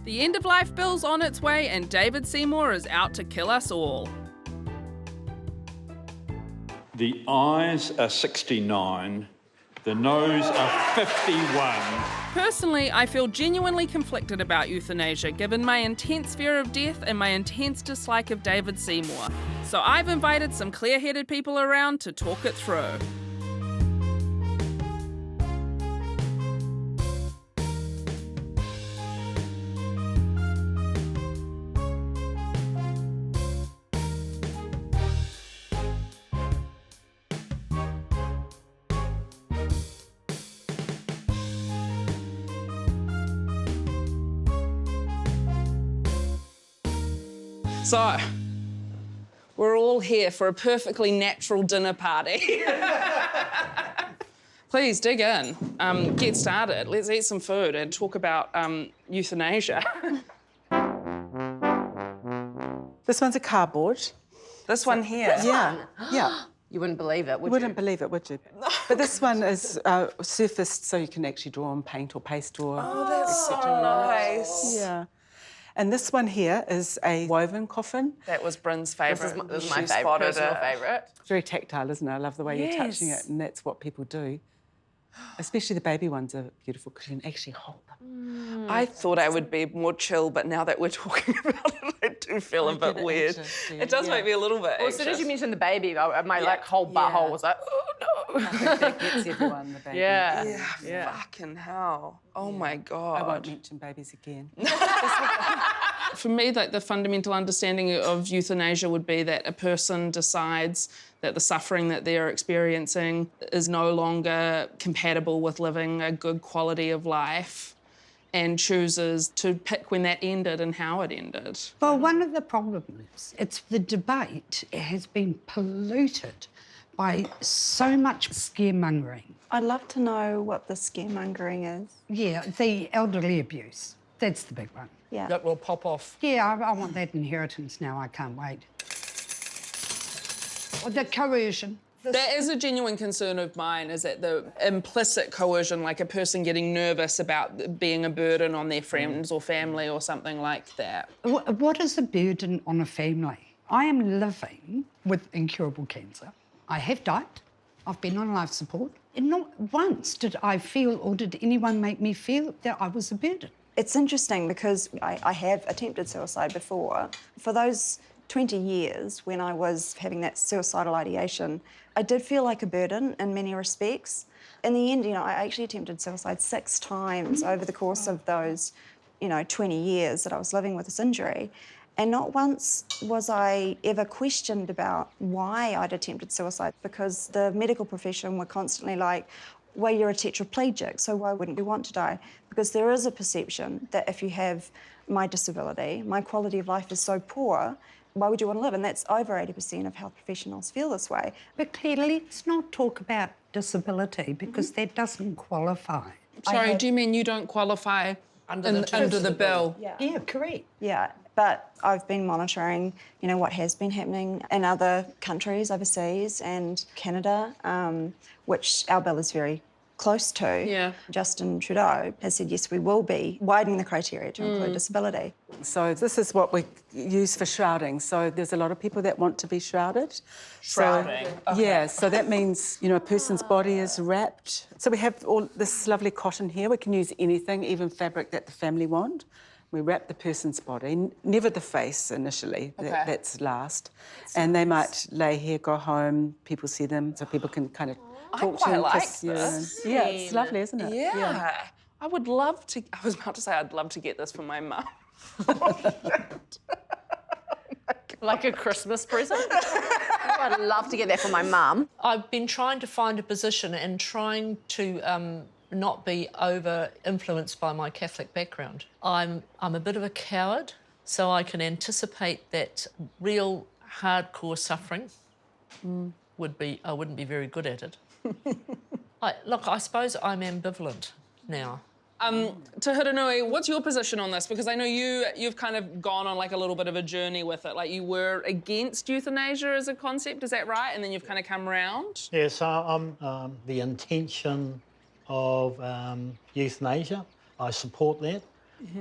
The end-of-life bill's on its way and David Seymour is out to kill us all. The eyes are 69, the nose are 51. Personally, I feel genuinely conflicted about euthanasia given my intense fear of death and my intense dislike of David Seymour. So I've invited some clear-headed people around to talk it through. So, we're all here for a perfectly natural dinner party. Please dig in, get started. Let's eat some food and talk about euthanasia. This one's a cardboard. This one here. Yeah. You wouldn't believe it, would you? Wouldn't believe it, would you? But this one is surfaced so you can actually draw on paint or paste or... Oh, that's so nice. Yeah. And this one here is a woven coffin. That was Bryn's favourite. This is my favourite, personal favourite. Very tactile, isn't it? I love the way you're touching it, and that's what people do. Especially the baby ones are beautiful because you can actually hold them. I thought I would be more chill, but now that we're talking about it, I do feel a bit weird. It does make me a little bit Well, as soon as you mentioned the baby, my whole butthole was like, oh no. I think that gets everyone, the baby. Yeah. Fucking hell. Oh my God. I won't mention babies again. For me, like, the fundamental understanding of euthanasia would be that a person decides that the suffering that they're experiencing is no longer compatible with living a good quality of life and chooses to pick when that ended and how it ended. Well, one of the problems, it's the debate has been polluted by so much scaremongering. I'd love to know what the scaremongering is. Yeah, the elderly abuse. That's the big one. Yeah. That will pop off. Yeah, I want that inheritance now. I can't wait. Or the coercion. That is a genuine concern of mine, is that the implicit coercion, like a person getting nervous about being a burden on their friends or family or something like that. What is a burden on a family? I am living with incurable cancer. I have died. I've been on life support. And not once did I feel, or did anyone make me feel, that I was a burden. It's interesting because I have attempted suicide before. For those 20 years when I was having that suicidal ideation, I did feel like a burden in many respects. In the end, I actually attempted suicide 6 times over the course of those, 20 years that I was living with this injury. And not once was I ever questioned about why I'd attempted suicide, because the medical profession were constantly like, well, you're a tetraplegic, so why wouldn't you want to die? Because there is a perception that if you have my disability, my quality of life is so poor, why would you want to live? And that's over 80% of health professionals feel this way. But Claire, let's not talk about disability because that doesn't qualify. Sorry, do you mean you don't qualify under the bill? Yeah, correct. Yeah, but I've been monitoring, what has been happening in other countries overseas and Canada, which our bill is very close to. Yeah. Justin Trudeau has said, yes, we will be widening the criteria to include disability. So this is what we use for shrouding. So there's a lot of people that want to be shrouded. Shrouding. So, yeah, so that means, a person's body is wrapped. So we have all this lovely cotton here. We can use anything, even fabric that the family want. We wrap the person's body, never the face initially, that's last. And they might lay here, go home, people see them, so people can kind of talk to them, kiss you. Yeah, it's lovely, isn't it? Yeah. I would love to, I was about to say I'd love to get this for my mum. Like a Christmas present? I'd love to get that for my mum. I've been trying to find a position and trying to not be over-influenced by my Catholic background. I'm a bit of a coward, so I can anticipate that real hardcore suffering I wouldn't be very good at it. I suppose I'm ambivalent now. Hurinui, what's your position on this? Because I know you've kind of gone on like a little bit of a journey with it. Like you were against euthanasia as a concept, is that right? And then you've kind of come around? Yeah, so I'm the intention of euthanasia. I support that.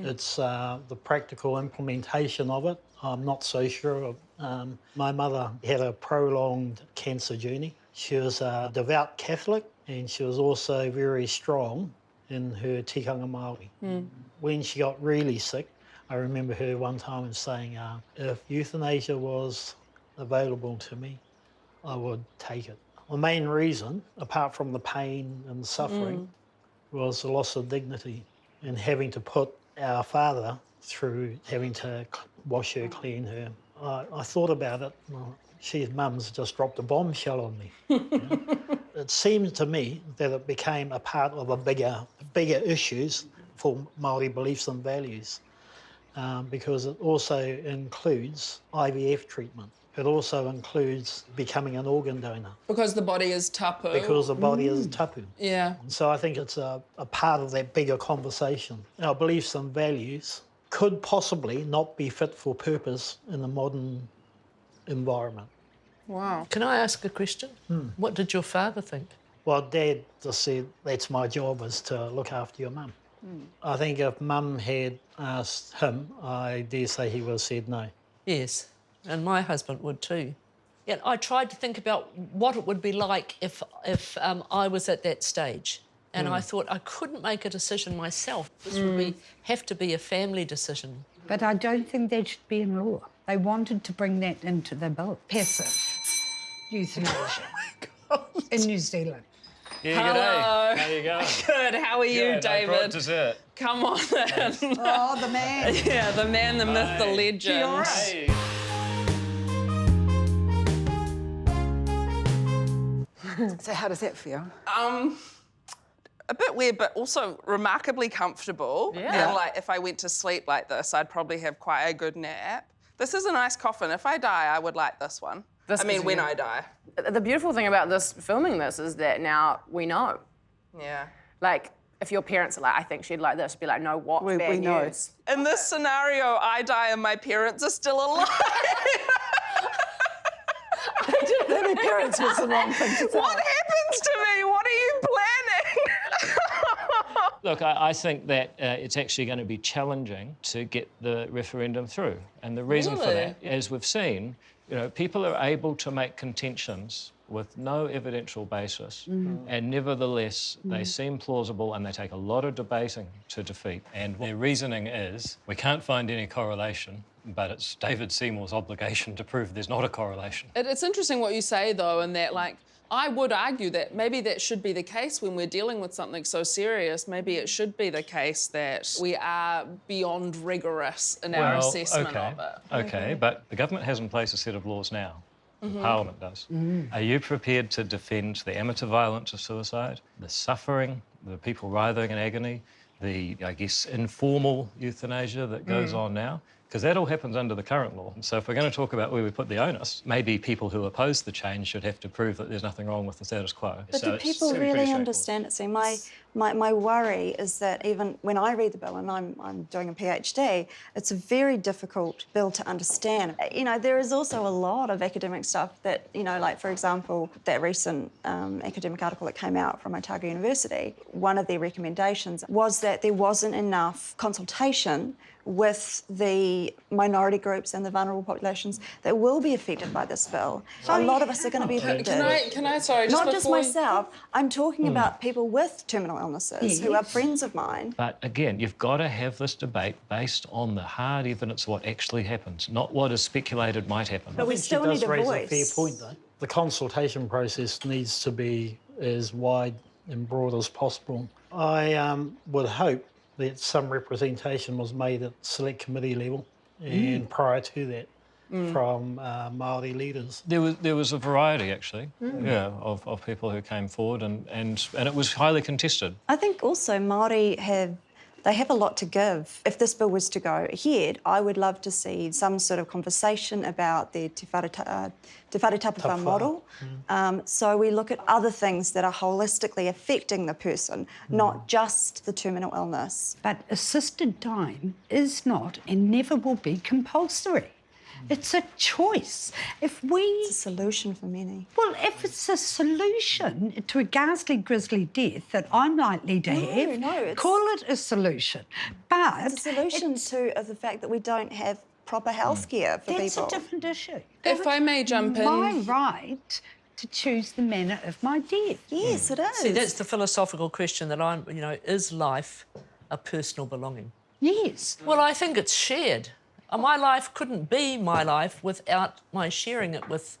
It's the practical implementation of it. I'm not so sure. My mother had a prolonged cancer journey. She was a devout Catholic and she was also very strong in her tikanga Māori. When she got really sick, I remember her one time saying, if euthanasia was available to me, I would take it. The main reason, apart from the pain and the suffering, was the loss of dignity and having to put our father through having to wash her, clean her. I thought about it. Well, mum's just dropped a bombshell on me. It seemed to me that it became a part of a bigger issues for Māori beliefs and values, because it also includes IVF treatment. It also includes becoming an organ donor. Because the body is tapu. Because the body is tapu. Yeah. So I think it's a part of that bigger conversation. Our beliefs and values could possibly not be fit for purpose in the modern environment. Wow. Can I ask a question? What did your father think? Well, Dad just said, that's my job, is to look after your mum. I think if Mum had asked him, I dare say he would have said no. Yes, and my husband would too. Yeah, I tried to think about what it would be like if I was at that stage. And I thought I couldn't make a decision myself. This would have to be a family decision. But I don't think that should be in law. They wanted to bring that into the bill. Passive euthanasia in New Zealand. Yeah, Hello. g'day. How you going? Good. How are you, Good. I brought David? dessert. Come on in. Oh, the man. Yeah, the man, the myth, the legend. Hey. So how does that feel? A bit weird, but also remarkably comfortable. Yeah. And like, if I went to sleep like this, I'd probably have quite a good nap. This is a nice coffin. If I die, I would like this one. When I die. The beautiful thing about filming this is that now we know. Yeah. Like, if your parents are like, I think she'd like this, be like, no, what? We Bad know. news. In this scenario, I die and my parents are still alive. Their parents was the wrong thing to say. What happens to me? What are you planning? Look, I think that it's actually going to be challenging to get the referendum through. And the reason for that, as we've seen, people are able to make contentions with no evidential basis, and nevertheless they seem plausible and they take a lot of debating to defeat. And their reasoning is, we can't find any correlation, but it's David Seymour's obligation to prove there's not a correlation. It's interesting what you say, though, in that, like, I would argue that maybe that should be the case when we're dealing with something so serious. Maybe it should be the case that we are beyond rigorous in our assessment of it. Okay, but the government has in place a set of laws now. Parliament does. Are you prepared to defend the amateur violence of suicide, the suffering, the people writhing in agony, the, I guess, informal euthanasia that goes on now? Because that all happens under the current law. So if we're going to talk about where we put the onus, maybe people who oppose the change should have to prove that there's nothing wrong with the status quo. But so do people really understand it? See, my worry is that even when I read the bill, and I'm doing a PhD, it's a very difficult bill to understand. There is also a lot of academic stuff that, like, for example, that recent academic article that came out from Otago University, one of their recommendations was that there wasn't enough consultation with the minority groups and the vulnerable populations that will be affected by this bill. A lot of us are going to be affected. Can I sorry, just Not just before myself. I'm talking about people with terminal illnesses who are friends of mine. But again, you've got to have this debate based on the hard evidence of what actually happens, not what is speculated might happen. But we still need a voice. She does raise a fair point, though. The consultation process needs to be as wide and broad as possible. I would hope that some representation was made at select committee level and prior to that from Māori leaders. There was a variety, actually, of people who came forward and it was highly contested. I think also Māori have a lot to give. If this bill was to go ahead, I would love to see some sort of conversation about the Te Whare Tapawha model. So we look at other things that are holistically affecting the person, not just the terminal illness. But assisted dying is not and never will be compulsory. It's a choice. If we... It's a solution for many. Well, if it's a solution to a ghastly, grisly death that I'm likely to have, call it a solution. But... It's a solution to the fact that we don't have proper health care for that's people. a different issue. If I may jump in... My right to choose the manner of my death. Yes, it is. See, that's the philosophical question that I'm, is life a personal belonging? Yes. Well, I think it's shared. My life couldn't be my life without my sharing it with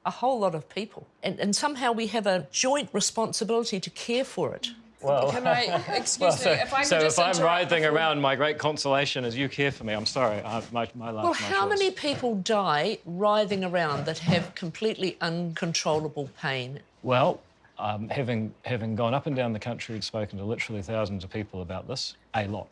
a whole lot of people. And somehow we have a joint responsibility to care for it. Well, Can I, excuse me, if I could so just if I'm interrupt writhing before- around, my great consolation is you care for me. I'm sorry, my life, Well, my how choice. many people die writhing around that have completely uncontrollable pain? Well, having gone up and down the country and spoken to literally thousands of people about this, a lot.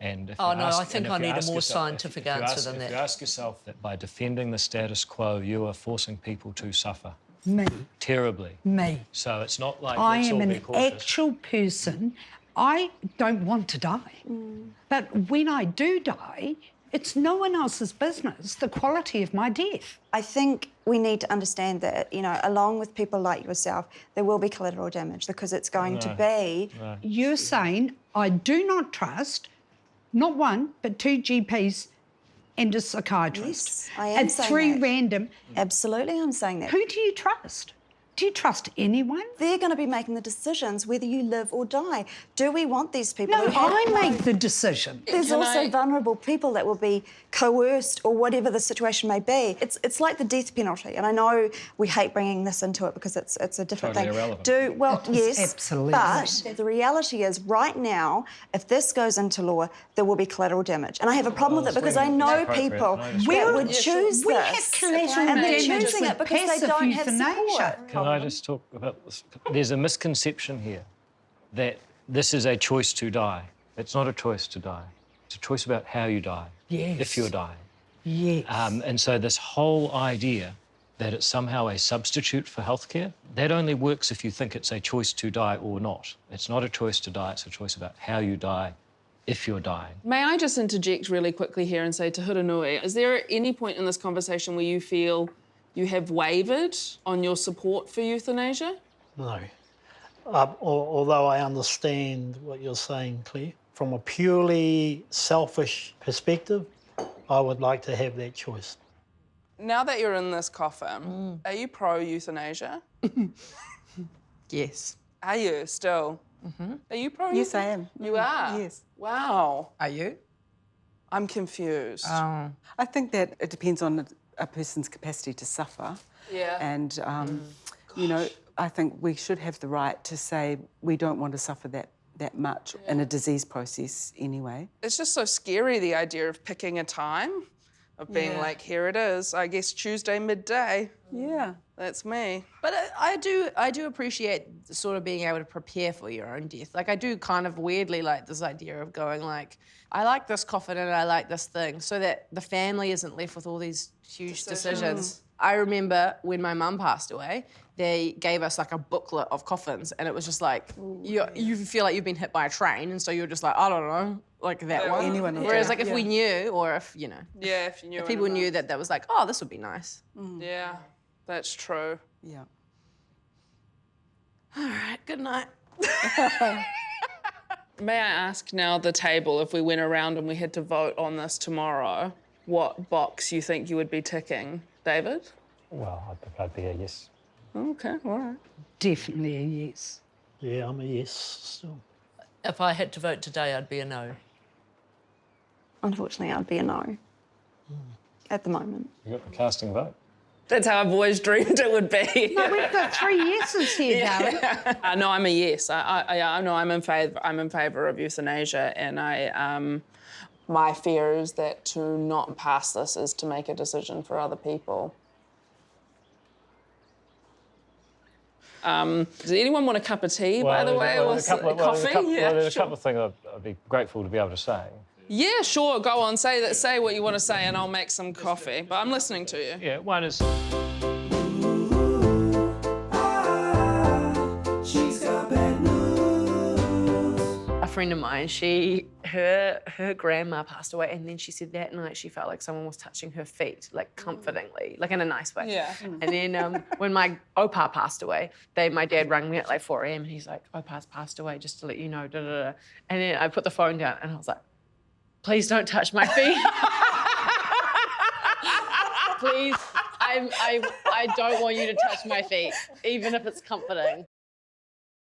And if Oh, you no, ask- I think and if I you need a ask more yourself- scientific if you answer ask- than if that. you ask yourself that by defending the status quo, you are forcing people to suffer Me. terribly. Me. So it's not like I let's am all be an cautious. actual person. I don't want to die. But when I do die, it's no one else's business, the quality of my death. I think we need to understand that, along with people like yourself, there will be collateral damage because it's going to be... You're saying I do not trust not one, but 2 GPs and a psychiatrist. Yes, I am and saying 3 that. random. Absolutely, I'm saying that. Who do you trust? Do you trust anyone? They're going to be making the decisions whether you live or die. Do we want these people No, who have I no- make the decision. There's Can also I- vulnerable people that will be coerced or whatever the situation may be. It's like the death penalty, and I know we hate bringing this into it because it's a different Totally thing. irrelevant. is Yes, absolutely. but the reality is right now, if this goes into law, there will be collateral damage, and I have a problem with it because I know Appropriate. people Can I that just- would choose we this, have collateral and they're damage choosing with it because they passive don't have euthanasia. support. Can I just talk about this? There's a misconception here that this is a choice to die. It's not a choice to die. It's a choice about how you die, Yes. if you're dying. Yes. And so this whole idea that it's somehow a substitute for healthcare, that only works if you think it's a choice to die or not. It's not a choice to die, it's a choice about how you die, if you're dying. May I just interject really quickly here and say to Hurinui, is there any point in this conversation where you feel you have wavered on your support for euthanasia? No. Although I understand what you're saying, Claire, from a purely selfish perspective, I would like to have that choice. Now that you're in this coffin, are you pro-euthanasia? Yes. Are you still? Are you pro-euthanasia? Yes, I am. You are? Yes. Wow. Are you? I'm confused. I think that it depends on a person's capacity to suffer. Yeah. And, I think we should have the right to say we don't want to suffer that much in a disease process anyway. It's just so scary, the idea of picking a time, of being like, here it is, I guess Tuesday midday. Yeah. That's me. But I do appreciate sort of being able to prepare for your own death. Like I do kind of weirdly like this idea of going like, I like this coffin and I like this thing, so that the family isn't left with all these huge decisions. I remember when my mum passed away, they gave us like a booklet of coffins, and it was just like you feel like you've been hit by a train, and so you're just like, I don't know, like that one. Anyone will Whereas do. like if we knew, or if Yeah, if you knew. if people knew that was like, oh, this would be nice. Yeah, that's true. Yeah. All right, good night. May I ask now the table, if we went around and we had to vote on this tomorrow, what box you think you would be ticking, David? Well, I think I'd be a yes. Okay, all right. Definitely a yes. Yeah, I'm a yes still. If I had to vote today, I'd be a no. Unfortunately, I'd be a no at the moment. You got the casting vote. That's how I've always dreamed it would be. No, we've got 3 yeses here, darling. No, I'm a yes. I know I'm in favour. I'm in favour of euthanasia, and my fear is that to not pass this is to make a decision for other people. Does anyone want a cup of tea, by the way, or coffee? There's a couple of things I'd be grateful to be able to say. Yeah, sure. Go on. Say that. Say what you want to say, and I'll make some coffee. But I'm listening to you. Yeah, one is A friend of mine, she her grandma passed away, and then she said that night she felt like someone was touching her feet, like comfortingly, like in a nice way. Yeah. And then when my opa passed away, my dad rang me at like 4 a.m. and he's like, "Opa's passed away, just to let you know." Da, da, da. And then I put the phone down and I was like, "Please don't touch my feet." Please, I don't want you to touch my feet, even if it's comforting.